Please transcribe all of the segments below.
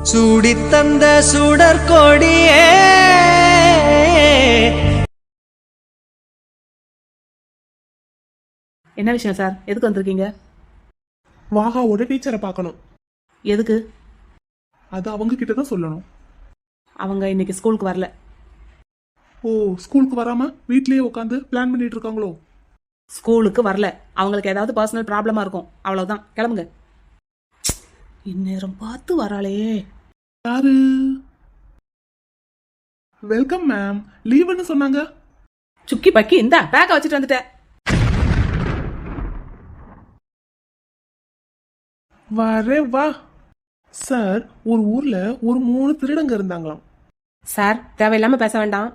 சூடித்தந்த சுடற்கொடியே. என்ன விஷயம் சார்? எதுக்கு வந்திருக்கீங்க? வாகாவோட டீச்சரை பார்க்கணும். எதுக்கு? அது அவங்க கிட்ட தான் சொல்லணும். அவங்க இன்னைக்கு ஸ்கூலுக்கு வரல. ஓ, ஸ்கூலுக்கு வராம வீட்லயே உட்காந்து பிளான் பண்ணிட்டு இருக்காங்களோ? ஸ்கூலுக்கு வரல. அவங்களுக்கு ஏதாவது பர்சனல் ப்ராப்ளமா இருக்கும், அவ்வளவுதான். கிளம்புங்க. இந்நேரம் பார்த்து வராளே. யாரு? Welcome ma'am. லீவுன்னு சொன்னாங்க. சுக்கி பக்கி இந்த பேக்கை வச்சுட்டு வந்துட்டேன். வரே வா. சார், ஒரு ஊர்ல ஒரு 3 திருடங்க இருந்தாங்களாம். சார், தேவையில்லாம பேச வேண்டாம்.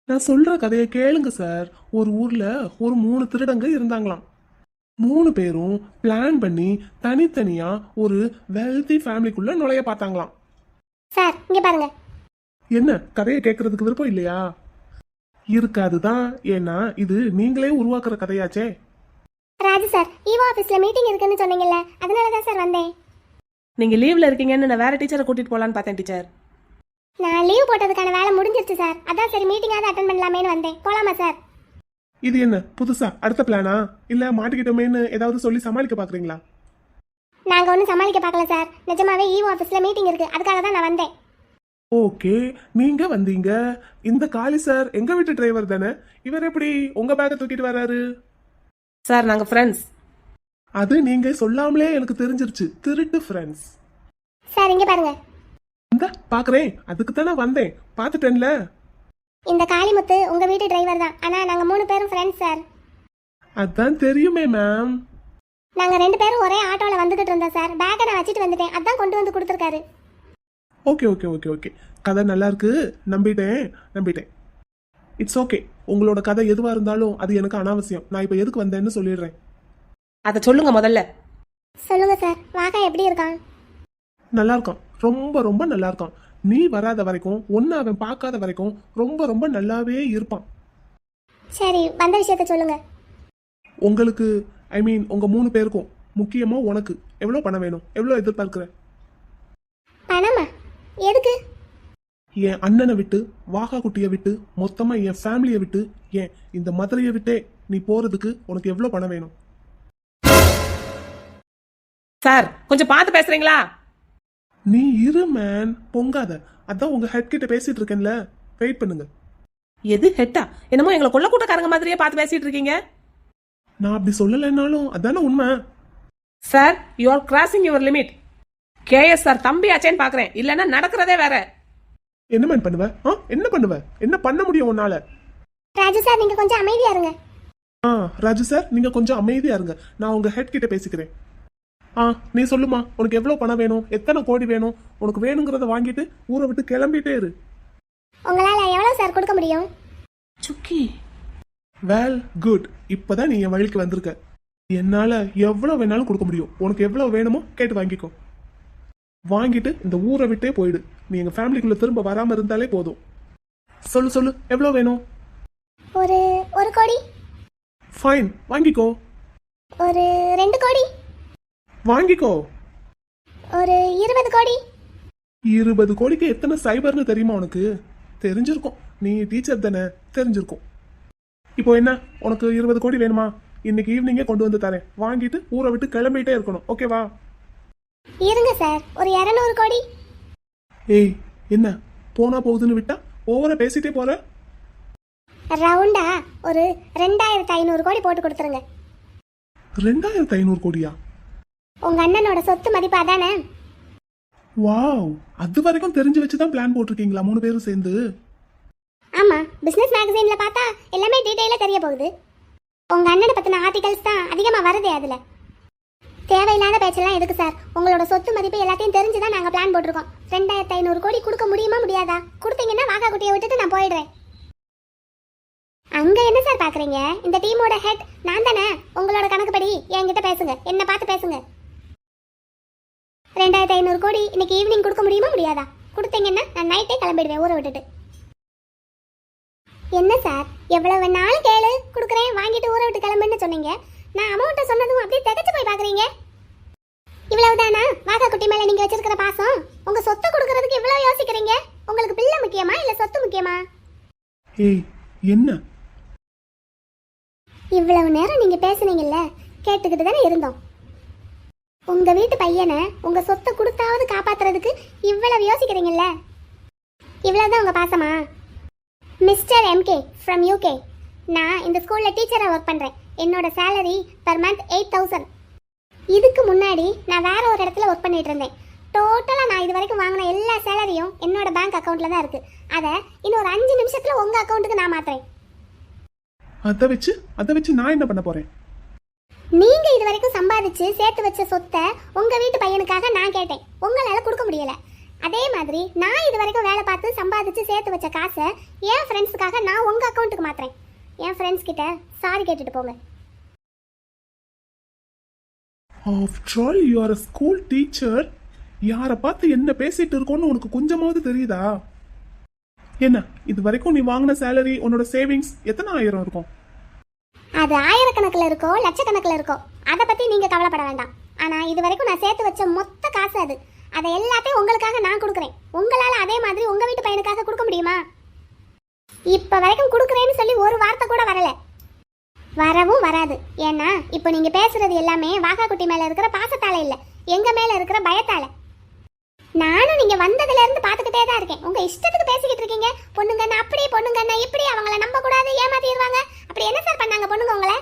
நான் சொல்ற கதையை கேளுங்க சார். ஒரு ஊர்ல ஒரு 3 திருடங்க இருந்தாங்களாம். 3 பேரும் பிளான் பண்ணி தனித்தனியா ஒரு வெல்தி ஃபேமிலிக்குள்ள நுழைய பார்த்தாங்களாம். சார், இங்க பாருங்க. என்ன, கதையை கேட்கறதுக்கு விருப்பம் இல்லையா? இருக்காதுதான். ஏன்னா இது நீங்களே உருவாக்குற கதையாச்சே. ராஜு சார், ஈவோ ஆபீஸ்ல மீட்டிங் இருக்குன்னு சொன்னீங்கல்ல, அதனால தான் சார் வந்தேன். நீங்க லீவ்ல இருக்கீங்கன்னு நான் வேற டீச்சரை கூட்டிட்டு போலான்னு பார்த்தேன் டீச்சர். நான் லீவ் போட்டதுக்கான வேலை முடிஞ்சிருச்சு சார். அதான் சரி மீட்டிங்காவது அட்டென்ட் பண்ணலாமேன்னு வந்தேன். போலாமா சார்? இது என்ன புதுசா அடுத்த பிளானா? இல்ல மாட்டிக்கிட்டோமேன்னு ஏதாவது சொல்லி சமாளிக்க பாக்குறீங்களா? நாங்க ஒன்றும் சமாளிக்க பார்க்கல சார். நிஜமாவே ஈவோ ஆபீஸ்ல மீட்டிங் இருக்கு, அதுக்காக தான் நான் வந்தேன். ஓகே, நீங்க வந்தீங்க. இந்த காளி சார் எங்க வீட்டு டிரைவர் தானே. இவர் எப்படி உங்க பேக்கை தூக்கிட்டு வராரு? சார், நாங்க ஃப்ரெண்ட்ஸ். அது நீங்க சொல்லாமலே எனக்கு தெரிஞ்சிருச்சு. திருட்டு ஃப்ரெண்ட்ஸ். சார், இங்க பாருங்க. இந்த பாக்குறேன், அதுக்கு தானே வந்தேன். பாத்துட்டேன்ல. இந்த காளிமுத்து உங்க வீட்டு டிரைவர் தான். ஆனா நாங்க 3 பேரும் ஃப்ரெண்ட்ஸ் சார். அதான் தெரியுமே மேம். நாங்க 2 பேரும் ஒரே ஆட்டோல வந்துகிட்டு இருந்தோம் சார். பேக்கை நான் வச்சுட்டு வந்துட்டேன், அதான் கொண்டு வந்து கொடுத்துருக்காரு. ஓகே ஓகே ஓகே ஓகே, கதை நல்லா இருக்கு. நம்பிட்டேன். It's okay. உங்களோட கதை எதுவா இருந்தாலும் அது எனக்கு அனாவசியம். நான் இப்ப எதுக்கு வந்தேன்னு சொல்லிடுறேன். அதை சொல்லுங்க முதல்ல. சொல்லுங்க சார், வாகா எப்படி இருக்கான்? நல்லா இருக்கான். ரொம்ப ரொம்ப நல்லா இருக்கான். நீ வராத வரைக்கும், ஒன்னு அவன் பார்க்காத வரைக்கும் ரொம்ப ரொம்ப நல்லாவே இருப்பான். சரி, வந்த விஷயத்த சொல்லுங்க. உங்களுக்கு, ஐ மீன் உங்க 3 பேருக்கும், முக்கியமா உனக்கு எவ்வளவு பணம் வேணும்? எவ்வளவு எதிர்பார்க்கிற? பணமா? எதுக்கு? என் அண்ணனை விட்டு, வாகா குட்டியை விட்டு, மொத்தமா என் ஃபேமிலியை விட்டு, ஏன் இந்த மதுரையை விட்டே நீ போறதுக்கு உனக்கு எவ்வளவு பணம் வேணும்? சார், கொஞ்சம் பார்த்து பேசுறீங்களா? நீ இரு மேன், பொங்காத. அதான் உங்க ஹெட் கிட்ட பேசிட்டு இருக்கேன்ல, வெயிட் பண்ணுங்க. எது ஹெட்டா? என்னமோ எங்களை கொள்ள கூட்டக்காரங்க மாதிரியே பார்த்து பேசிட்டு இருக்கீங்க. நான் அப்படி சொல்லலைன்னாலும் அதானே உண்மை. Sir, you are crossing your limit. KS sir தம்பி ஆச்சேன்னு பாக்குறேன், இல்லன்னா நடக்கிறதே வேற. என்ன மேன் பண்ணுவ? என்ன பண்ணுவ? என்ன பண்ண முடியும் உன்னால? ராஜு சார், நீங்க கொஞ்சம் அமைதியா இருங்க. ராஜு சார், நீங்க கொஞ்சம் அமைதியா இருங்க. நான் உங்க ஹெட் கிட்ட பேசிக்கிறேன். நீ சொல்லுமா, உனக்கு எவ்வளவு பணம் வேணும்? எத்தனை கோடி வேணும்? உனக்கு வேணுங்கிறத வாங்கிட்டு ஊரை விட்டு கிளம்பிட்டே இரு. உங்களால எவ்வளவு சார் கொடுக்க முடியும்? சுக்கி. Well good. இப்பதான் நீ என் வழிக்கு வந்திருக்க. என்னால எவ்வளவு வேணாலும் கொடுக்க முடியும். உனக்கு எவ்வளவு வேணுமோ கேட்டு வாங்கிக்கோ. வாங்கிட்டு இந்த ஊரை விட்டே போயிடு. நீ எங்க ஃபேமிலிக்குள்ள திரும்ப வராம இருந்தாலே போதும். சொல்லு, எவ்வளவு வேணும்? ஒரு கோடி. ஃபைன், வாங்கிக்கோ. ஒரு 2 கோடி. வாங்கிக்கோ. ஒரு 20 கோடி. 20 கோடிக்கு எத்தனை சைபர்னு தெரியுமா உனக்கு? தெரிஞ்சிருக்கும். நீ டீச்சர் தானே, தெரிஞ்சிருக்கும். இப்போ என்ன, உனக்கு 20 கோடி வேணுமா? இன்னைக்கு ஈவினிங்கே கொண்டு வந்து தரேன். வாங்கிட்டு ஊரை விட்டு கிளம்பிட்டே இருக்கணும். ஓகேவா? இருங்க சார், ஒரு 200 கோடி. ஏய், என்ன போனா போகுதுன்னு விட்டா ஓவரா பேசிட்டே போற? ரவுண்டா ஒரு 2500 கோடி போட்டு கொடுத்துருங்க. 2500 கோடியா? உங்க அண்ணனோட சொத்து மதிப்பு அதானே? வாவ், அது வரைக்கும் தெரிஞ்சு வச்சுதான் பிளான் போட்டிருக்கீங்களா 3 பேரும் சேர்ந்து? ஆமா, பிசினஸ் மேகசைன்ல பார்த்தா எல்லாமே டீடைலா தெரிய போகுது. உங்க அண்ணனை பத்தின ஆர்டிகல்ஸ் தான் அதிகமா வருதே. அதுல தேவையில்லாத பேச்செல்லாம் எதுக்கு சார்? உங்களோட சொத்து மதிப்பு எல்லாத்தையும் தெரிஞ்சுதான் நாங்க பிளான் போட்டிருக்கோம். 2500 கோடி கொடுக்க முடியுமா முடியாதா? கொடுத்தீங்கன்னா வாகா குட்டியை விட்டுட்டு நான் போயிடுறேன். அங்க என்ன சார் பாக்குறீங்க? இந்த டீமோட ஹெட் நான் தானே. உங்களோட கணக்குப்படி என்கிட்ட பேசுங்க, என்ன பார்த்து பேசுங்க. 2500 கோடி இன்னைக்கு ஈவினிங் கொடுக்க முடியுமா முடியாதா? கொடுத்தீங்கன்னா நான் நைட்டே கிளம்பிடுவேன் ஊரை விட்டுட்டு. என்ன சார், எவ்வளவு வேணாலும் கேளு, கொடுக்குறேன், வாங்கிட்டு ஊரை விட்டு கிளம்புன்னு சொன்னீங்க. நான் அமௌண்ட்டை சொன்னதும் அப்படியே திகச்சு போய் பாக்குறீங்க. இவ்வளவுதானா வாகா குட்டி மேல நீங்க வச்சிருக்கிற பாசம்? உங்க சொத்தை நீங்க? உங்களுக்கு பிள்ளை முக்கியமா இல்ல சொத்து முக்கியமா? ஏய் என்ன? இவ்வளவு நேரம் நீங்க பேசுனீங்கல்ல, கேட்டுக்கிட்டு தானே இருந்தோம். உங்க வீட்டு பையனை உங்க சொத்தை கொடுத்தாவது காப்பாத்துறதுக்கு இவ்வளவு யோசிக்கிறீங்கல்ல, இவ்வளவுதான் உங்க பாசமா? மிஸ்டர் எம்கே ஃப்ரம் யூகே, நான் இந்த ஸ்கூல்ல டீச்சரா ஒர்க் பண்றேன். என்னோட சேலரி பர் மந்த் 8,000. இதுக்கு முன்னாடி நான் வேற ஒரு இடத்துல ஒர்க் பண்ணிட்டு இருந்தேன். டோட்டலா நான் இது வரைக்கும் வாங்கின எல்லா சேலரியும் என்னோட பேங்க் அக்கவுண்ட்ல தான் இருக்கு. அதை இன்னும் ஒரு 5 நிமிஷத்துல உங்க அக்கவுண்ட்டுக்கு நான் மாத்துறேன். அதை வச்சு நான் என்ன பண்ண போறேன்? நீங்க இது வரைக்கும் சம்பாதிச்சு சேர்த்து வச்ச சொத்தை உங்க வீட்டு பையனுக்காக நான் கேட்டேன், உங்களால கொடுக்க முடியல. அதே மாதிரி நான் இது வரைக்கும் வேலை பார்த்து சம்பாதிச்சு சேர்த்து வச்ச காசை என் ஃப்ரெண்ட்ஸுக்காக நான் உங்க அக்கவுண்ட்டுக்கு மாத்துறேன். என் ஃப்ரெண்ட்ஸ் கிட்ட சாரி கேட்டுட்டு போங்க. After all you are a school teacher. யாரை பார்த்து என்ன பேசிட்டு இருக்கோன்னு உனக்கு கொஞ்சமாவது தெரியுதா? என்ன இது வரைக்கும் நீ வாங்கின சேலரி, உன்னோட சேவிங்ஸ் எத்தனை ஆயிரம் இருக்கும்? அது ஆயிரக்கணக்கில் இருக்கோ லட்சக்கணக்கில் இருக்கோ அதை பத்தி நீங்க கவலைப்பட வேண்டாம். ஆனா இது வரைக்கும் நான் சேர்த்து வச்ச மொத்த காசு அது. அதை எல்லாத்தையும் உங்களுக்காக நான் கொடுக்குறேன். உங்களால அதே மாதிரி உங்க வீட்டு பையனுக்காக கொடுக்க முடியுமா? இப்ப வரைக்கும் கொடுக்குறேன்னு சொல்லி ஒரு வார்த்தை கூட வரல, வரவும் வராது. ஏன்னா இப்போ நீங்க பேசுறது எல்லாமே வாகா குட்டி மேல இருக்கிற பாசத்தால இல்ல, எங்க மேல இருக்கிற பயத்தால. நானும் நீங்க வந்ததுல இருந்து பாத்துக்கிட்டே தான் இருக்கேன். உங்க இஷ்டத்துக்கு பேசிக்கிட்டு இருக்கீங்க. பொண்ணுங்கன்னு அப்படி, பொண்ணுங்கன்னு இப்படி, அவங்கள நம்ப கூடாது, ஏமாத்திடுவாங்க. அப்படி என்ன சார் பண்ணாங்க பொண்ணுங்க உங்களை?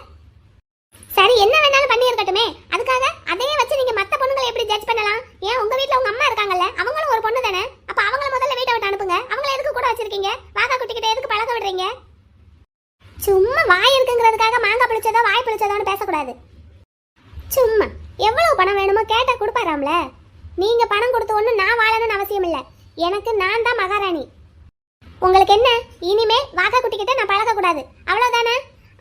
சரி, என்ன வேணாலும் பண்ணி இருக்கட்டுமே. அதுக்காக அதையே வச்சு நீங்க மத்த பொண்ணுங்களை எப்படி ஜட்ஜ் பண்ணலாம்? ஏன் உங்க வீட்ல உங்க அம்மா இருக்காங்கல்ல, அவங்களும் ஒரு பொண்ணு தானே. அப்ப அவங்கள முதல்ல வீட்டை விட்டு அனுப்புங்க. அவங்கள எதுக்கு கூட வச்சிருக்கீங்க? வாகா குட்டிக்கிட்ட எதுக்கு பழக விடுறீங்க? சும்மா வாய் இருக்குங்கிறதுக்காக மாங்காய் பிடிச்சதோ வாய் பிடிச்சதோன்னு பேசக்கூடாது. சும்மா எவ்வளவு பணம் வேணுமோ கேட்டா கொடுப்பாராம்ல. நீங்க பணம் கொடுத்து ஒன்றும் நான் வாழணும்னு அவசியம் இல்லை. எனக்கு நான் தான் மகாராணி. உங்களுக்கு என்ன, இனிமேல் வாகா குட்டி கிட்ட நான் பழகக்கூடாது, அவ்வளவுதானே?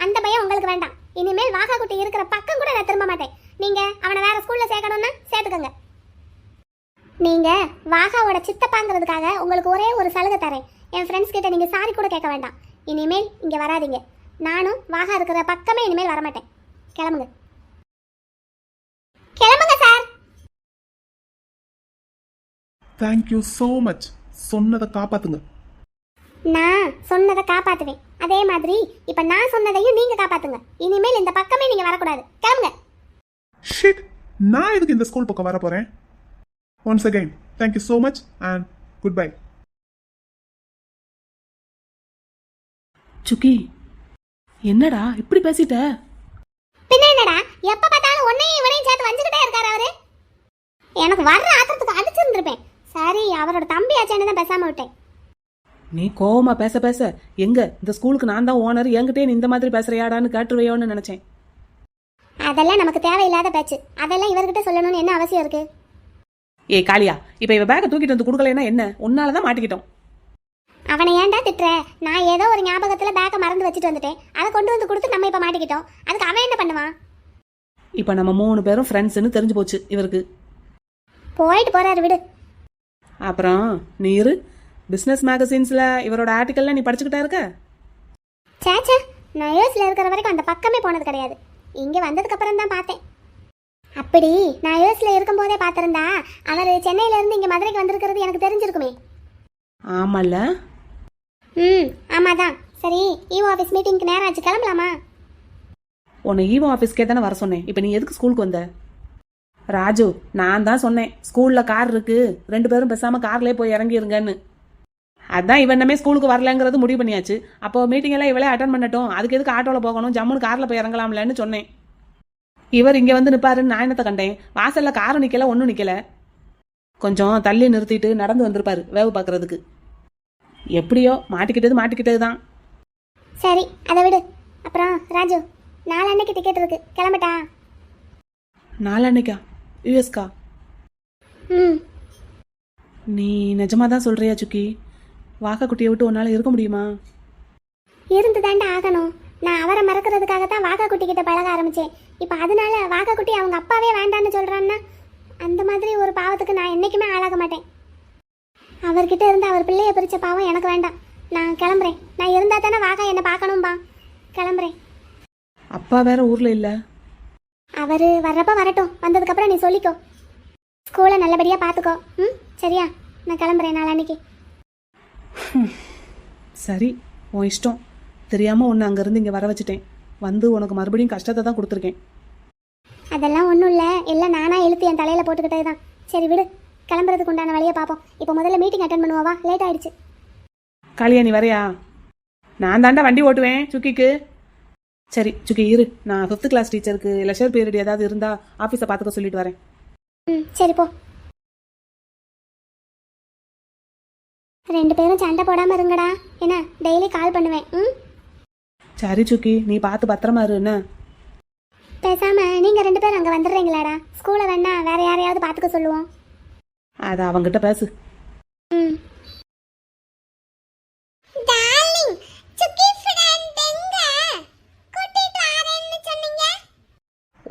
அந்த பையன் உங்களுக்கு வேண்டாம். இனிமேல் வாகா குட்டி இருக்கிற பக்கம் கூட நான் திரும்ப மாட்டேன். நீங்க அவனை வேற ஸ்கூல்ல சேர்க்கணும்னா சேர்த்துக்கோங்க. நீங்க வாகாவோட சித்தப்பாங்கிறதுக்காக உங்களுக்கு ஒரே ஒரு சலுகை தரேன். என் ஃப்ரெண்ட்ஸ் கிட்ட நீங்க சாரி கூட கேட்க வேண்டாம். இனிமேல் இங்க வராதீங்க. நானும் வாகா இருக்கிற பக்கமே இனிமேல் வரமாட்டேன். கிளம்புங்க, கிளம்புங்க சார். Thank you so much. சொன்னதை காப்பாத்துங்க. நான் சொன்னதை காப்பாத்துவேன். அதே மாதிரி இப்ப நான் சொன்னதையும் நீங்க காப்பாத்துங்க. இனிமேல் இந்த பக்கமே நீங்க வரக்கூடாது. கிளம்புங்க. ஷிட், நான் எதுக்கு இந்த ஸ்கூல் பக்கம் வர போறேன்? Once again thank you so much and goodbye. Sukki, என்னடா இப்படி பேசிட்ட? பின்ன என்னடா, எப்ப பார்த்தாலும் உன்னையும் இவனையும் சேர்த்து வஞ்சுக்கிட்டே இருக்காரு அவரு. எனக்கு வர்ற ஆத்திரத்துக்கு அடிச்சிருந்திருப்பேன். சரி, அவரோட தம்பி ஆச்சேன்னு தான் பேசாம விட்டேன். நீ கோவமா பேச பேச எங்க இந்த ஸ்கூலுக்கு நான் தான் ஓனர், என்கிட்டே நீ இந்த மாதிரி பேசுறியாடான்னு கேட்டுருவையோன்னு நினைச்சேன். அதெல்லாம் நமக்கு தேவையில்லாத பேச்சு. அதெல்லாம் இவர்கிட்ட சொல்லணும்னு என்ன அவசியம் இருக்கு? ஏய் காளியா, இப்ப இவ பேக்கை தூக்கிட்டு வந்து கொடுக்கலன்னா என்ன? உன்னாலதான் மாட்டிக்கிட்டோம். அவனை ஏன்டா திட்டுற? நான் ஏதோ ஒரு ஞாபகத்துல பேக்கை மறந்து வச்சுட்டு வந்துட்டேன். அதை கொண்டு வந்து கொடுத்து நம்ம இப்ப மாட்டிக்கிட்டோம். அதுக்கு அவன் என்ன பண்ணுவான்? இப்ப நம்ம 3 பேரும் ஃப்ரெண்ட்ஸ்னு தெரிஞ்சு போச்சு இவருக்கு. போயிட்டு போறாரு, விடு. அப்புறம் நீ இரு, பிசினஸ் மேகசின்ஸ்ல இவரோட ஆர்டிக்கல்லாம் நீ படிச்சுக்கிட்டா இருக்க? சேச்சே, நான் யூஎஸ்ல இருக்கிற வரைக்கும் அந்த பக்கமே போனது கிடையாது. இங்க வந்ததுக்கு அப்புறம் தான் பார்த்தேன். அப்படி நான் யூஎஸ்ல இருக்கும் போதே பார்த்திருந்தா அவர் சென்னையில இருந்து இங்க மதுரைக்கு வந்திருக்கிறது எனக்கு தெரிஞ்சிருக்குமே. ஆமால. ஆமாதான். சரி, ஈவோ ஆஃபீஸ் மீட்டிங்க்கு நேரம் ஆச்சு, கிளம்பலாமா? உன்னை ஈவோ ஆஃபீஸ்க்கே தானே வர சொன்னேன். இப்போ நீ எதுக்கு ஸ்கூலுக்கு வந்த? ராஜு, நான் தான் சொன்னேன் ஸ்கூலில் கார் இருக்கு, 2 பேரும் பேசாமல் கார்லேயே போய் இறங்கிருங்கன்னு. அதான் இவனமே ஸ்கூலுக்கு வரலங்கிறது முடிவு பண்ணியாச்சு. அப்போ மீட்டிங் எல்லாம் இவளே அட்டன் பண்ணட்டும், அதுக்கு எதுக்கு ஆட்டோவில் போகணும், ஜம்முன்னு காரில் போய் இறங்கலாம்லன்னு சொன்னேன். இவர் இங்கே வந்து நிற்பாருன்னு நான் என்னத்தை கண்டேன்? வாசலில் காரும் நிற்கல, ஒன்றும் நிற்கல. கொஞ்சம் தள்ளி நிறுத்திட்டு நடந்து வந்திருப்பாரு வேவு பார்க்கறதுக்கு. எப்படியோ மாட்டிக்கிட்டது தான். சரி, அதை விடு. அப்புறம் ராஜு, நாளன்னைக்கு டிக்கெட் இருக்கு, கிளம்பட்டா? நாளன்னைக்கா? யூஎஸ்கா? நீ நிஜமா தான் சொல்றியா சுக்கி? வாக்கா குட்டியை விட்டு உன்னால இருக்க முடியுமா? இருந்து தாண்டா ஆகணும். நான் அவரை மறக்கிறதுக்காக தான் வாக்கா குட்டி கிட்ட பழக ஆரம்பிச்சேன். இப்போ அதனால வாக்கா குட்டி அவங்க அப்பாவே வேண்டான்னு சொல்றான்னா அந்த மாதிரி ஒரு பாவத்துக்கு நான் என்னைக்குமே ஆளாக மாட்டேன். அவர்கிட்ட இருந்து அவர் பிள்ளைய பிரிச்ச பாவம் எனக்கு வேண்டாம். நான் கிளம்புறேன். நான் இருந்தா தானே வாக்கா என்னை பார்க்கணும்பா. கிளம்புறேன். அப்பா வேற ஊர்ல இல்ல. அவர் வர்றப்ப வரட்டும். வந்ததுக்கப்புறம் நீ சொல்லிக்கோ. ஸ்கூலை நல்லபடியாக பார்த்துக்கோ. சரியா? நான் கிளம்புறேன் நாளன்னைக்கு. சரி, உன் இஷ்டம். தெரியாமல் ஒன்று அங்கேருந்து இங்கே வர வச்சுட்டேன். வந்து உனக்கு மறுபடியும் கஷ்டத்தை தான் கொடுத்துருக்கேன். அதெல்லாம் ஒன்றும் இல்லை, எல்லாம் நானாக இழுத்து என் தலையில் போட்டுக்கிட்டே தான். சரி விடு, கிளம்புறதுக்கு உண்டான வழியை பார்ப்போம். இப்போ முதல்ல மீட்டிங் அட்டன் பண்ணுவா, லேட் ஆயிடுச்சு. காளியா, நீ வரையா? நான் தாண்டா வண்டி ஓட்டுவேன் சுக்கிக்கு. சரி சுக்கி இரு, நான் 5th கிளாஸ் டீச்சருக்கு லெஷர் பீரியட் ஏதாவது இருந்தால் ஆஃபீஸை பார்த்துக்க சொல்லிட்டு வரேன். சரி போ. 2 பேரும் சண்டை போடாமல் இருங்கடா. என்ன, டெய்லி கால் பண்ணுவேன். சரி சுக்கி, நீ பார்த்து பத்திரமா இரு. என்ன பேசாம நீங்கள் 2 பேரும் அங்கே வந்துடுறீங்களாடா? ஸ்கூலை வேணா வேற யாரையாவது பார்த்துக்க சொல்லுவோம். அதை அவங்கிட்ட பேசு.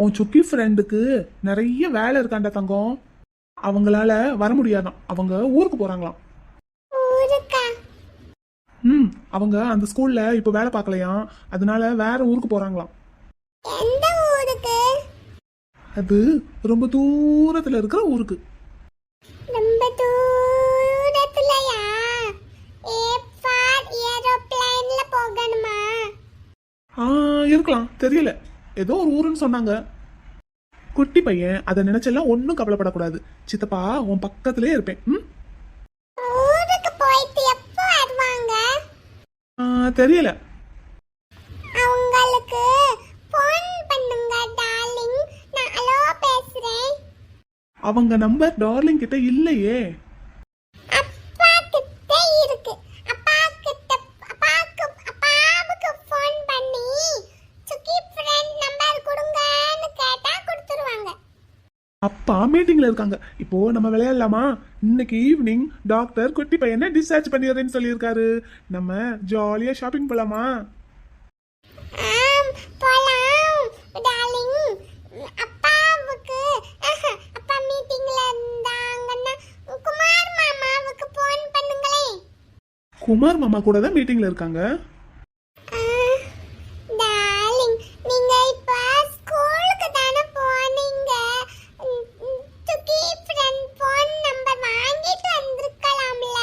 உன் சுக்கி ஃப்ரெண்டுக்கு நிறைய வேலை இருக்காண்டா தங்கம். அவங்களால வர முடியாதான், அவங்க ஊருக்கு போறாங்களாம். அவங்க அந்த ஸ்கூல்ல இப்ப வேலை பார்க்கலையாம், அதனால வேற ஊருக்கு போறாங்களாம். அது ரொம்ப தூரத்துல இருக்கிற ஊருக்கு. இருக்கலாம், தெரியல. ஏதோ ஒரு ஊருன்னு சொன்னாங்க. குட்டி பையன், அதை நினைச்செல்லாம் ஒன்னும் கவலைப்படக்கூடாது. சித்தப்பா உன் பக்கத்திலே இருப்பேன். தெரியல. அவங்களுக்கு ஃபோன் பண்ணுங்க டார்லிங், நான் ஹலோ பேசுறேன். அவங்க நம்பர் டார்லிங் கிட்ட இல்லையே. அப்பா கிட்ட இருக்கு. அப்பாவுக்கு ஃபோன் பண்ணி சுக்கி ஃப்ரெண்ட் நம்பர் கொடுங்கன்னு கேட்டா கொடுத்துருவாங்க. அப்பா மீட்டிங்ல இருக்காங்க. இப்போ நம்ம விளையாடலாமா? இன்னைக்கு ஈவினிங் டாக்டர் குட்டி பையனை டிஸ்சார்ஜ் பண்ணிடுறேன்னு சொல்லியிருக்காரு. நம்ம ஜாலியா ஷாப்பிங் போலாமா? போலாம் டார்லிங். அப்பாவுக்கு அப்பா மீட்டிங்ல இருந்தாங்கன்னா குமார் மாமாவுக்கு ஃபோன் பண்ணுங்களே. குமார் மாமா கூட தான் மீட்டிங்ல இருக்காங்க. டார்லிங், நீங்க இப்ப ஸ்கூலுக்கு தான போனீங்க. சுக்கி ஃப்ரெண்ட் ஃபோன் நம்பர் வாங்கிட்டு வந்திருக்கலாம்ல.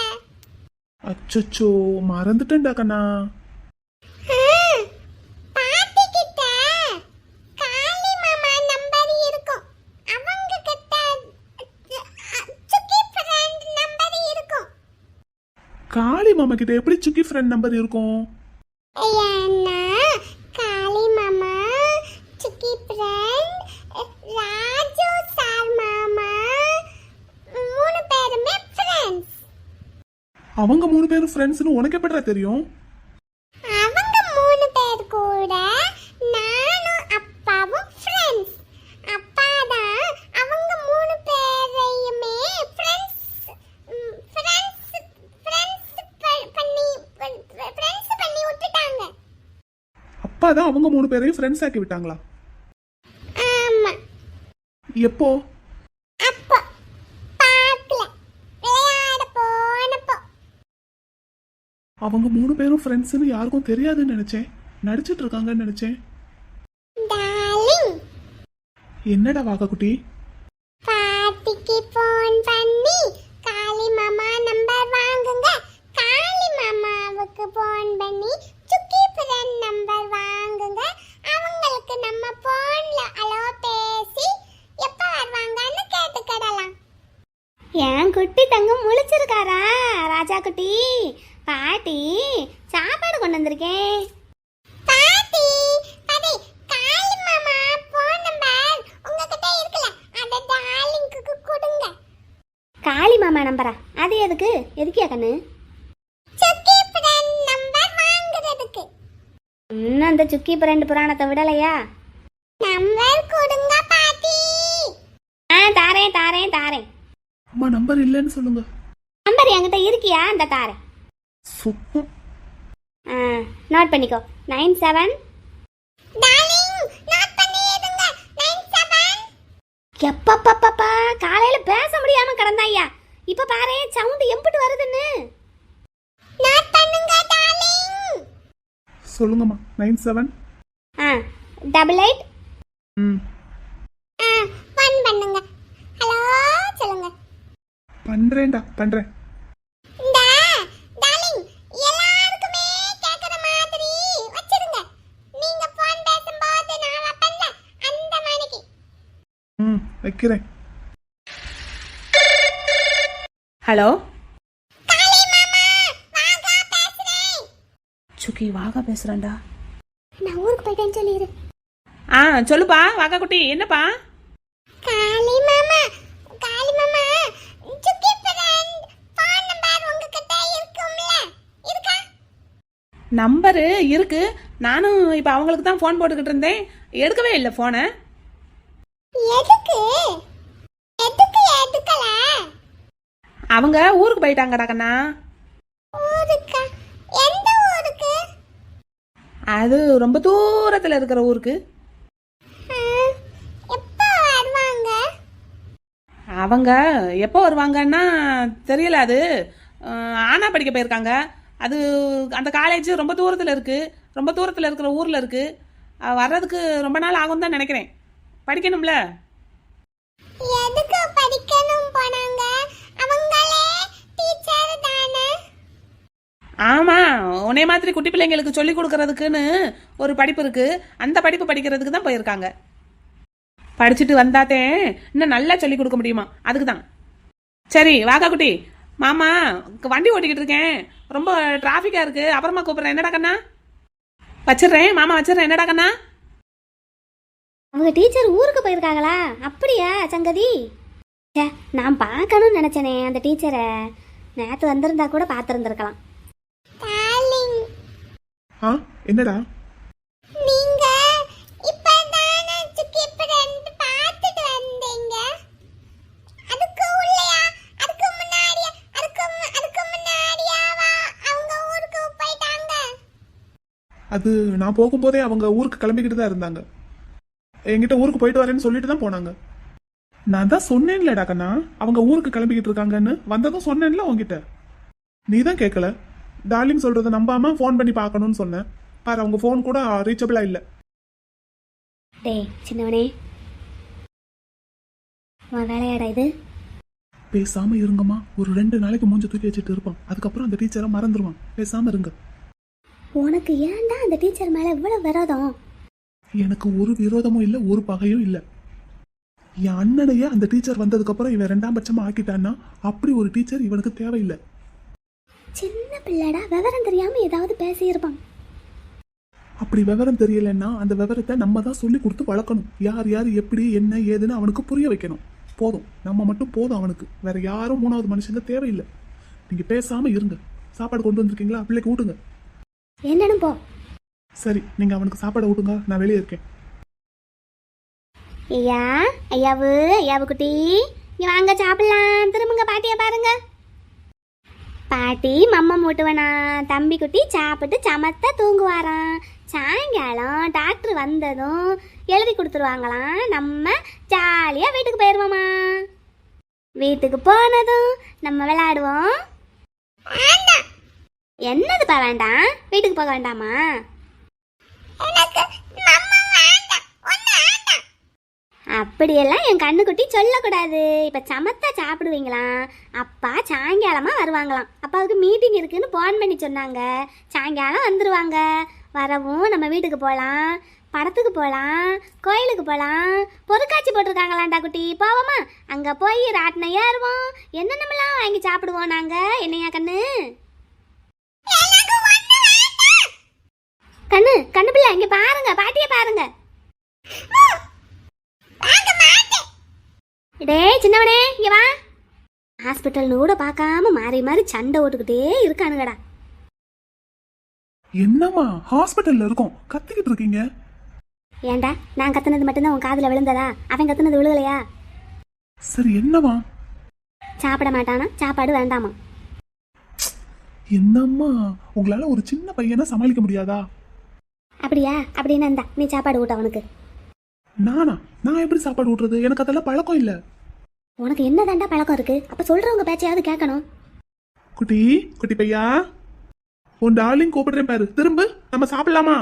அச்சச்சோ, மறந்துட்டேன்டா கண்ணா. பாட்டி கிட்ட காளி மாமா நம்பர் இருக்கும். அவங்க கிட்ட சுக்கி ஃப்ரெண்ட் நம்பர் இருக்கும். காளி மாமா கிட்ட எப்படி சுக்கி ஃப்ரெண்ட் நம்பர் இருக்கும்? ஏன்னா காளி மாமா, சுக்கி ஃப்ரெண்ட், ராஜு சார் மாமா 3 பேருமே ஃப்ரெண்ட்ஸ். அவங்க 3 பேரும் ஃப்ரெண்ட்ஸ்னு உனக்கு எப்படிடா தெரியும்? அவங்க 3 பேர் கூட நானும் அப்பாவும் ஃப்ரெண்ட்ஸ். அப்பா தான் அவங்க 3 பேரையுமே பண்ணி விட்டுட்டாங்க. அப்பா தான் அவங்க 3 பேரையும் ஃப்ரெண்ட்ஸ் ஆக்கி விட்டாங்களா? ஆமா. எப்போ? அப்போ பார்க்கல, விளையாட போனப்போ. அவங்க 3 பேரும் ஃப்ரெண்ட்ஸ்னு யாருக்கும் தெரியாதுன்னு நினைச்சேன். நடிச்சிட்டு இருக்காங்கன்னு நினைச்சேன். டார்லிங், என்னடா வாக்கக்குட்டி? பாட்டிக்கு ஃபோன் பண்ணி காளி மாமா நம்பர் வாங்குங்க. காளி மாமாவுக்கு ஃபோன் பண்ணி சுக்கி ஃப்ரெண்ட் நம்பர் வாங்குங்க. அவங்களுக்கு நம்ம ஃபோன்ல ஹலோ பேசி எப்ப வருவாங்கன்னு கேட்டுக்கிடலாம். என் குட்டி தங்கம் முழிச்சிருக்காரா ராஜா குட்டி? பாட்டி சாப்பாடு கொண்டு வந்திருக்கேன். பாட்டி, பாட்டி, காளி மாமா ஃபோன் நம்பர் உங்ககிட்ட இருக்குல, அத டார்லிங்க்கு கொடுங்க. காளி மாமா நம்பரா? அது எதுக்கு? எதுக்கியா கண்ணு? சுக்கி ஃப்ரெண்ட் நம்பர் வாங்குறதுக்கு. இன்னும் அந்த சுக்கி ஃப்ரெண்ட் புராணத்தை விடலையா? நம்பர் கொடுங்க பாட்டி. தாரேன் தாரேன் தாரேன். அம்மா நம்பர் இல்லைன்னு சொல்லுங்க. நம்பர் என்கிட்ட இருக்கியா? அந்த தாரேன். சுத்தம். நோட் பண்ணிக்கோ. 97. டார்லிங், நோட் பண்ணிடுங்க. 97. எப்பப்பப்பப்பா, காலையில பேச முடியாம கிடந்தாய்யா. இப்ப பாரு சவுண்ட் எம்பிட்டு வருதுன்னு. நோட் பண்ணுங்க டார்லிங். சொல்லுங்கம்மா. 97 88 ம் ஃபோன் பண்ணுங்க. ஹலோ சொல்லுங்க. பண்றேன்டா, பண்றேன். டார்லிங், வைக்கிறேன். ஹலோ சுக்கி வாகா பேசுறேன்டா. நான் ஊருக்கு போயிட்டேன்னு சொல்லிடு. ஆ சொல்லுப்பா வாகா குட்டி, என்னப்பா? காளி மாமா சுக்கி ஃப்ரெண்ட் ஃபோன் நம்பர் உங்ககிட்ட இருக்கும்ல? இருக்கா? நம்பரு இருக்கு. நானும் இப்போ அவங்களுக்கு தான் ஃபோன் போட்டுக்கிட்டு இருந்தேன், எடுக்கவே இல்லை ஃபோனை. எதுக்கு எடுக்கல? அவங்க ஊருக்கு போயிட்டாங்கடா கண்ணா. ஊருக்கா? எந்த ஊருக்கு? அது ரொம்ப தூரத்தில் இருக்கிற ஊருக்கு. எப்போ வருவாங்க? அவங்க எப்போ வருவாங்கன்னா தெரியல. அது ஆனா படிக்க போயிருக்காங்க. அது அந்த காலேஜ் ரொம்ப தூரத்தில் இருக்கு, ரொம்ப தூரத்தில் இருக்கிற ஊரில் இருக்கு. வர்றதுக்கு ரொம்ப நாள் ஆகும் தான் நினைக்கிறேன். படிக்கணும்ல. எதுக்கு படிக்கணும் போனாங்க? அவங்களே டீச்சர் தானே? ஆமா, உன்னை மாதிரி குட்டி பிள்ளைங்களுக்கு சொல்லி கொடுக்கறதுக்குன்னு ஒரு படிப்பு இருக்கு. அந்த படிப்பு படிக்கிறதுக்கு தான் போயிருக்காங்க. படிச்சுட்டு வந்தாத்தே இன்னும் நல்லா சொல்லி கொடுக்க முடியுமா, அதுக்கு தான். சரி வாகா குட்டி, மாமா வண்டி ஓட்டிக்கிட்டு இருக்கேன், ரொம்ப டிராஃபிக்கா இருக்கு, அப்புறமா கூப்பிடுறேன். என்னடா கண்ணா? வச்சிடுறேன் மாமா, வச்சிடுறேன். என்னடா கண்ணா? அவங்க டீச்சர் ஊருக்கு போயிருக்காங்களா? அப்படியா சங்கதி? நான் பார்க்கணும்னு நினைச்சனே அந்த டீச்சரை. நேற்று வந்திருந்தா கூட பார்த்துருந்துருக்கலாம். ஆ என்னடா? நீங்க இப்பதானே சுக்கி ஃப்ரெண்ட் பார்த்துட்டு வந்தீங்க. அதுக்கு உள்ளயா? அதுக்கு முன்னாடியாவா அவங்க ஊருக்கு போயிட்டாங்க? அது நான் போகும்போதே அவங்க ஊருக்கு கிளம்பிக்கிட்டு தான் இருந்தாங்க. என்கிட்ட ஊருக்கு போயிட்டு வரேன்னு சொல்லிட்டு தான் போனாங்க. நான் தான் சொன்னேன்லடா கண்ணா, அவங்க ஊருக்கு கிளம்பிக்கிட்டு இருக்காங்கன்னு. வந்ததும் சொன்னேன்ல உங்ககிட்ட, நீ தான் கேட்கல. டார்லிங் சொல்றத நம்பாம ஃபோன் பண்ணி பார்க்கணும்னு சொன்னேன். பாரு, அவங்க ஃபோன் கூட ரீச்சபிளா இல்ல. டேய் சின்னவனே, உன் வேலையாடா இது? பேசாம இருங்கம்மா. ஒரு 2 நாளைக்கு மூஞ்ச தூக்கி வச்சுட்டு இருப்பான், அதுக்கப்புறம் அந்த டீச்சரை மறந்துடுவான். பேசாம இருங்க. உனக்கு ஏன்டா அந்த டீச்சர் மேல இவ்வளவு விரோதம்? எனக்கு ஒரு விரோதமும் இல்ல, ஒரு பகையும் இல்ல. என் அண்ணனையே அந்த டீச்சர் வந்ததுக்கு அப்புறம் இவன் 2ஆம் பட்சமா ஆக்கிட்டான்னா அப்படி ஒரு டீச்சர் இவனுக்கு தேவையில்லை. சின்ன பிள்ளைடா, விவரம் தெரியாம ஏதாவது பேசியிருப்பான். அப்படி விவரம் தெரியலன்னா அந்த விவரத்தை நம்ம தான் சொல்லி கொடுத்து வளர்க்கணும். யார் யார் எப்படி என்ன ஏதுன்னு அவனுக்கு புரிய வைக்கணும். போதும், நம்ம மட்டும் போதும் அவனுக்கு. வேற யாரும் 3வது மனுஷங்க தேவையில்லை. நீங்க பேசாம இருங்க. சாப்பாடு கொண்டு வந்திருக்கீங்களா? பிள்ளைக்கு ஊட்டுங்க. என்னன்னு போ. சரி, நீங்க அவனுக்கு சாப்பாடு ஊட்டுங்க, நான் வெளியே இருக்கேன். ஐயாவு குட்டி, இங்க வாங்க சாப்பிடலாம். திரும்புங்க, பாட்டியை பாருங்க. பாட்டி மம்மா மூட்டுவனா? தம்பி குட்டி சாப்பிட்டு சமத்த தூங்குவாராம். சாயங்காலம் டாக்டர் வந்ததும் எழுதி கொடுத்துருவாங்களாம். நம்ம ஜாலியா வீட்டுக்கு போயிடுவோமா. வீட்டுக்கு போனதும் நம்ம விளையாடுவோம். என்னதுப்பா வேண்டாம்? வீட்டுக்கு போக வேண்டாமா? அப்படியெல்லாம் என் கண்ணுக்குட்டி சொல்லக்கூடாது. இப்போ சமத்தா சாப்பிடுவீங்களாம். அப்பா சாயங்காலமாக வருவாங்களாம். அப்பாவுக்கு மீட்டிங் இருக்குன்னு ஃபோன் பண்ணி சொன்னாங்க. சாயங்காலம் வந்துடுவாங்க. வரவும் நம்ம வீட்டுக்கு போகலாம், படத்துக்கு போகலாம், கோயிலுக்கு போகலாம். பொருட்காட்சி போட்டிருக்காங்களாண்டா குட்டி, போவோமா? அங்கே போய் ராட்டின ஏறுவோம், என்னென்னமெல்லாம் வாங்கி சாப்பிடுவோம் நாங்கள். என்னையா கண்ணு? கண்ணு பிள்ளை, இங்கே பாருங்க, பாட்டியை பாருங்க. டேய் சின்னவனே, இங்க வா. ஹாஸ்பிட்டல்னு கூட பார்க்காம மாறி மாறி சண்டை ஓட்டுக்கிட்டே இருக்கானுங்கடா. என்னம்மா ஹாஸ்பிட்டல்ல இருக்கோம், கத்திக்கிட்டு இருக்கீங்க? ஏண்டா, நான் கத்துனது மட்டும்தான் உன் காதுல விழுந்ததா? அவன் கத்துனது விழுகலையா? சரி என்னம்மா? சாப்பிட மாட்டானா? சாப்பாடு வேண்டாமா? என்னம்மா, உங்களால ஒரு சின்ன பையனை சமாளிக்க முடியாதா? அப்படியா? அப்படின்னு இருந்தா நீ சாப்பாடு ஊட்ட அவனுக்கு. நான் எப்படி சாப்பாடு ஊட்டுறது? எனக்கு அதெல்லாம் பழக்கம் இல்ல. உனக்கு என்ன தாண்டா பழக்கம் இருக்கு? அப்ப சொல்றவங்க பேச்சையாவது கேட்கணும். குட்டி பையா, உன் டார்லிங் கூப்பிடுறேன் பாரு, திரும்ப. நம்ம சாப்பிடலாமா?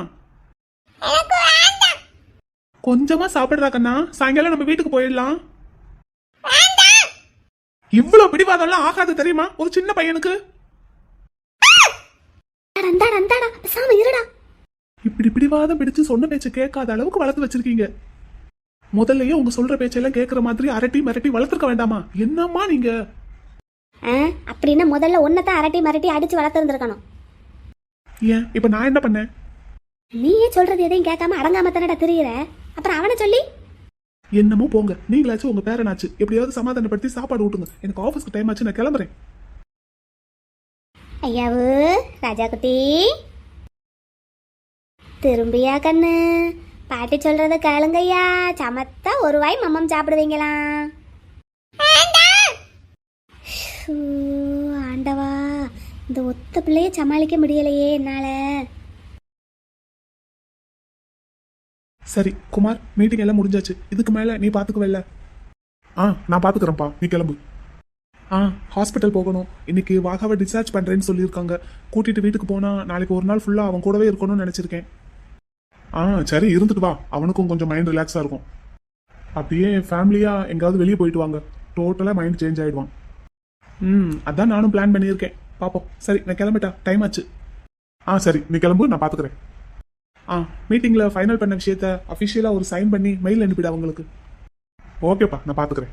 கொஞ்சமா சாப்பிடுறா கண்ணா, சாயங்காலம் நம்ம வீட்டுக்கு போயிடலாம். இவ்வளவு பிடிவாதம்லாம் ஆகாது தெரியுமா ஒரு சின்ன பையனுக்கு? இருடா. இப்படி பிடிவாதம் பிடிச்சு சொன்ன பேச்ச கேட்காத அளவுக்கு வளர்த்து வச்சிருக்கீங்க. முதல்லயே உங்க சொல்ற பேச்செல்லாம் கேட்கற மாதிரி அரட்டி மிரட்டி வளர்த்துருக்க வேண்டாமா? என்னம்மா நீங்க? ஆ அப்படின்னா முதல்ல ஒன்னதான் அரட்டி மிரட்டி அடிச்சு வளர்த்துருந்துருக்கணும். ஏன் இப்ப நான் என்ன பண்ணேன்? நீயே சொல்றது எதையும் கேட்காம அடங்காம தானடா திரியிற. அப்புறம் அவனை சொல்லி என்னமோ போங்க. நீங்களாச்சும் உங்க பேரனாச்சு எப்படியாவது சமாதானப்படுத்தி சாப்பாடு ஊட்டுங்க. எனக்கு ஆபீஸ்க்கு டைம் ஆச்சு, நான் கிளம்புறேன். ஐயாவு ராஜா குட்டி திரும்பியா கண்ணு? பாட்டி சொல்றத கேளுங்கய்யா. சமத்தா ஒரு வாய் மம்மம் சாப்பிடுவீங்களா? ஆண்டவா, இந்த ஒத்த பிள்ளைய சமாளிக்க முடியலையே என்னால. சரி குமார், மீட்டிங் எல்லாம் முடிஞ்சாச்சு. இதுக்கு மேல நீ பாத்துக்குவல்ல? நான் பாத்துக்கிறேன்ப்பா, நீ கிளம்பு. ஹாஸ்பிட்டல் போகணும். இன்னைக்கு வாகாவை டிஸ்சார்ஜ் பண்றேன்னு சொல்லியிருக்காங்க. கூட்டிட்டு வீட்டுக்கு போனா நாளைக்கு ஒரு நாள் ஃபுல்லா அவன் கூடவே இருக்கணும்னு நினைச்சிருக்கேன். சரி இருந்துட்டு வா, அவனுக்கும் கொஞ்சம் மைண்ட் ரிலாக்ஸா இருக்கும். அப்படியே ஃபேமிலியா எங்காவது வெளியே போயிட்டு வாங்க, டோட்டலா மைண்ட் சேஞ்ச் ஆயிடுவான். அதான் நானும் பிளான் பண்ணியிருக்கேன், பாப்போம். சரி நான் கிளம்பிட்டா, டைம் ஆச்சு. சரி நீ கிளம்பு, நான் பாத்துக்கிறேன். மீட்டிங்ல ஃபைனல் பண்ண விஷயத்த அஃபிஷியலா ஒரு சைன் பண்ணி மெயில் அனுப்பிடு அவங்களுக்கு. ஓகேப்பா, நான் பாத்துக்கிறேன்.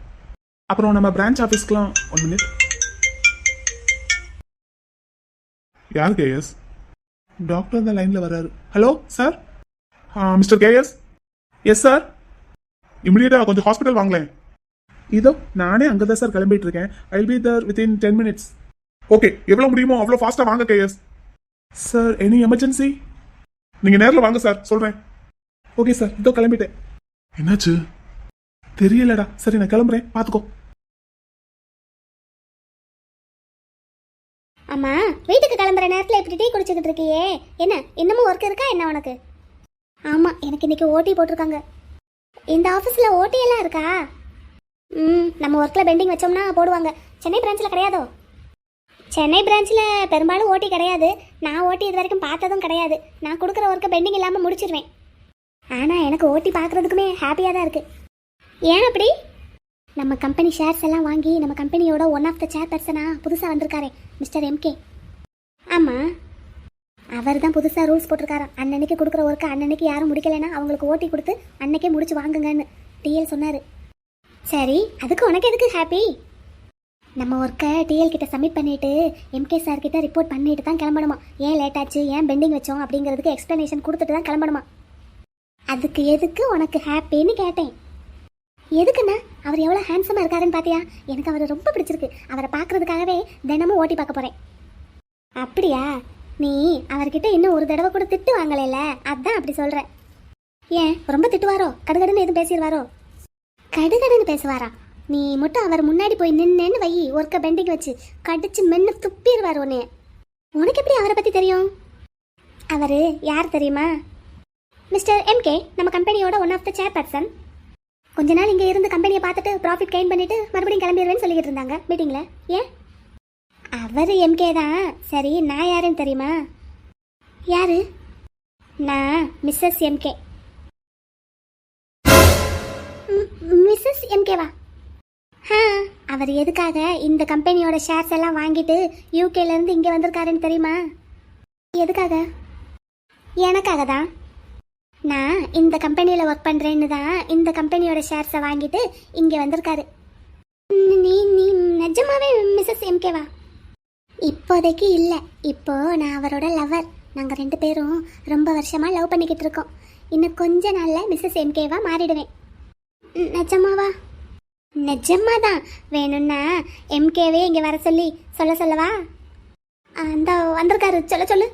அப்புறம் நம்ம பிரான்ச் ஆஃபீஸ்க்குலாம் 1 மினிட். யார் கேஎஸ்? டாக்டர் தான் லைன்ல வர்றாரு. Hello sir. Mister KS. Yes sir. இமிடியேட்டா கொஞ்சம் ஹாஸ்பிட்டல் வாங்களேன். இதோ நானே அங்கதான் சார் கிளம்பிட்டு இருக்கேன். I will be there within 10 minutes. Okay, எவ்வளவு முடியுமோ அவ்வளோ ஃபாஸ்டா வாங்க கேஎஸ். Sir any emergency? நீங்க நேரில் வாங்க சார், சொல்றேன். ஓகே சார், இதோ கிளம்பிட்டேன். என்னாச்சு தெரியலடா. சரி நான் கிளம்புறேன், பாத்துக்கோ. அம்மா, வீட்டுக்கு கிளம்புற நேரத்தில் இப்படி டீ குடிச்சுக்கிட்டு இருக்கியே, என்ன இன்னமும் ஒர்க் இருக்கா என்ன உனக்கு? ஆமா, எனக்கு இன்னைக்கு ஓட்டி போட்டிருக்காங்க. இந்த ஆஃபீஸில் ஓட்டி எல்லாம் இருக்கா? நம்ம ஒர்க்கில் பெண்டிங் வச்சோம்னா போடுவாங்க. சென்னை பிரான்ச்சில் கிடையாதோ? சென்னை பிரான்ச்சில் பெரும்பாலும் ஓட்டி கிடையாது. நான் ஓட்டி இது வரைக்கும் பார்த்ததும் கிடையாது. நான் கொடுக்குற ஒர்க்கை பெண்டிங் இல்லாமல் முடிச்சிடுவேன். ஆனால் எனக்கு ஓட்டி பார்க்குறதுக்குமே ஹாப்பியாக தான் இருக்குது. ஏன் அப்படி? நம்ம கம்பெனி ஷேர்ஸ் எல்லாம் வாங்கி நம்ம கம்பெனியோட ஒன் ஆஃப் த சேர்பர்சனாக புதுசாக வந்திருக்காரே மிஸ்டர் எம்கே. ஆமாம், அவர் தான் புதுசாக ரூல்ஸ் போட்டிருக்காராம். அன்னன்னைக்கு கொடுக்குற ஒர்க்கை அன்னன்னைக்கு யாரும் முடிக்கலைன்னா அவங்களுக்கு ஓட்டி கொடுத்து அன்னைக்கே முடிச்சு வாங்குங்கன்னு டிஎல் சொன்னார். சரி, அதுக்கு உனக்கு எதுக்கு ஹாப்பி? நம்ம ஒர்க்கை டிஎல் கிட்ட சப்மிட் பண்ணிவிட்டு எம்கே சார் கிட்ட ரிப்போர்ட் பண்ணிட்டு தான் கிளம்பணுமா. ஏன் லேட் ஆச்சு, ஏன் பெண்டிங் வச்சோம் அப்படிங்கிறதுக்கு எக்ஸ்ப்ளனேஷன் கொடுத்துட்டு தான் கிளம்பணுமா. அதுக்கு எதுக்கு உனக்கு ஹாப்பின்னு கேட்டேன். எதுக்குண்ணா, அவர் எவ்வளோ ஹேண்ட்ஸமாக இருக்காருன்னு பார்த்தியா? எனக்கு அவரை ரொம்ப பிடிச்சிருக்கு. அவரை பார்க்குறதுக்காகவே தினமும் ஓட்டி பார்க்க போகிறேன். அப்படியா? நீ அவர்கிட்ட இன்னும் ஒரு தடவை கூட திட்டு வாங்கலைல, அதான் அப்படி சொல்கிறேன். ஏன் ரொம்ப திட்டுவாரோ? கடுகடுன்னு எதுவும் பேசிடுவாரோ? கடுகடுன்னு பேசுவாரா? நீ மட்டும் அவர் முன்னாடி போய் நின்னு வை, ஒர்க்கை பெண்டிங் வச்சு கடிச்சு மென்னு துப்பிடுவார் உன்னைய. உனக்கு எப்படி அவரை பற்றி தெரியும்? அவர் யார் தெரியுமா? மிஸ்டர் எம்கே, நம்ம கம்பெனியோட ஒன் ஆஃப் த சேர்பர்சன். கொஞ்ச நாள் இங்கே இருந்து கம்பெனியை பார்த்துட்டு ப்ராஃபிட் கெயின் பண்ணிட்டு மறுபடியும் கிளம்பிடுவேன்னு சொல்லிக்கிட்டு இருந்தாங்க மீட்டிங்கில். ஏன்? அவர் எம்கே தான். சரி, நான் யாருன்னு தெரியுமா? யாரு? நான் மிஸ்ஸஸ் எம்கே. மிஸ்ஸஸ் எம்கேவா? அவர் எதுக்காக இந்த கம்பெனியோட ஷேர்ஸ் எல்லாம் வாங்கிட்டு யூகேலேருந்து இங்கே வந்திருக்காருன்னு தெரியுமா? எதுக்காக? எனக்காக தான். நான் இந்த கம்பெனியில் ஒர்க் பண்ணுறேன்னு தான் இந்த கம்பெனியோட ஷேர்ஸை வாங்கிட்டு இங்கே வந்திருக்காரு. நீ நீ நிஜமாவே மிஸ்ஸஸ் எம்கேவா? இப்போதைக்கு இல்லை. இப்போ நான் அவரோட லவர். நாங்கள் 2 பேரும் ரொம்ப வருஷமாக லவ் பண்ணிக்கிட்டு இருக்கோம். இன்னும் கொஞ்ச நாளில் மிஸ்ஸஸ் எம்கேவா மாறிடுவேன். நிஜமாவா? நிஜமாதான். வேணும்னா எம்கேவே இங்கே வர சொல்லவா? அந்த வந்திருக்காரு, சொல்லு.